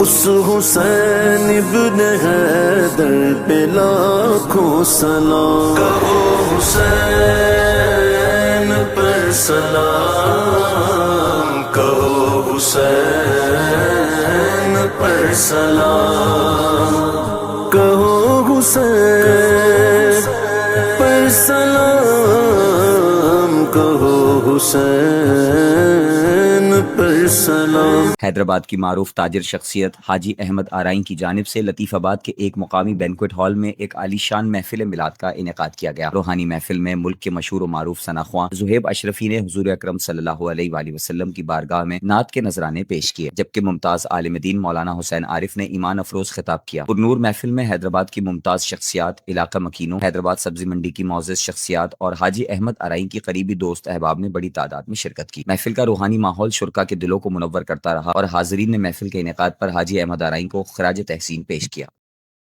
اس حسین ابن حیدر پہ لاکھوں سلام، کہو حسین پر سلام، کہو حسین پر سلام، کہو حسین پر سلام، کہو حسین پر سلام۔ حیدرآباد کی معروف تاجر شخصیت حاجی احمد آرائیں کی جانب سے لطیف آباد کے ایک مقامی بینکویٹ ہال میں ایک عالی شان محفل میلاد کا انعقاد کیا گیا۔ روحانی محفل میں ملک کے مشہور و معروف ثناخواں زہیب اشرفی نے حضور اکرم صلی اللہ علیہ وآلہ وسلم کی بارگاہ میں نعت کے نذرانے پیش کیے، جبکہ ممتاز عالم دین مولانا حسین عارف نے ایمان افروز خطاب کیا۔ پرنور محفل میں حیدرآباد کی ممتاز شخصیات، علاقہ مکینوں، حیدرآباد سبزی منڈی کی معزز شخصیات اور حاجی احمد آرائیں کی قریبی دوست احباب نے بڑی تعداد میں شرکت کی۔ محفل کا روحانی ماحول شرکا کے دلوں کو منور کرتا رہا اور حاضرین نے محفل کے انعقاد پر حاجی احمد آرائیں کو خراج تحسین پیش کیا۔